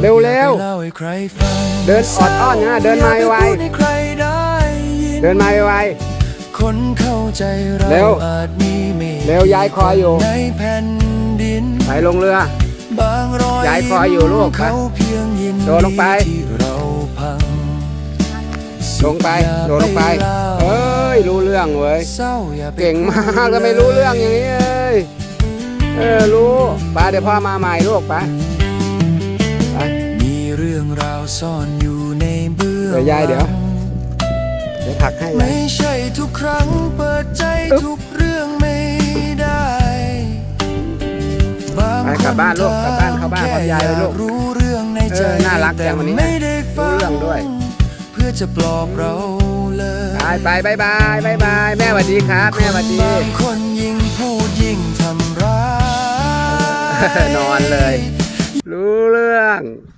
เร็วเร็วเดินออดอ้อนนะเดินมาไวเดินมาไวคนเข้าใจเราเร็ว อาจมีเมฆ เร็วยายคอยอยู่ ในแผ่นดินไปลงเรือบ างรอย ยายคอยอยู่ลูกไป เขาเพียงยิน โดดลงไป ที่เราพัง ลงไปโดดลงไปเอ้ยรู้เรื่องเว้ย เศร้าอย่าไป เก่งมากก็ไม่รู้เรื่องอย่างนี้เอ้ยรู้ไปเดี๋ยวพ่อมาใหม่ลูกไปไป มีเรื่องราวซ่อนอยู่ในเบื้อง เดี๋ยวยายเดี๋ยวผลักให้ ไม่ใช่ทุกครั้งเปิดใจทุกเรื่องไม่ได้บาง ไป ค กลับ น บ้านลูกกลับบ้านเข้าบ้าน แค่ พร้อมยายเลยลูก รู้เรื่องในใจ น่ารักจังวันนี้ แต่ไม่ได้ฟัง รู้เรื่องด้วย เพื่อจะปลอบเราเลย ไปบายบายบายบายแม่สวัสดีครับแม่สวัสดี บางคนยิ่งพูดยิ่งทำร้าย นอนเลย รู้เรื่อง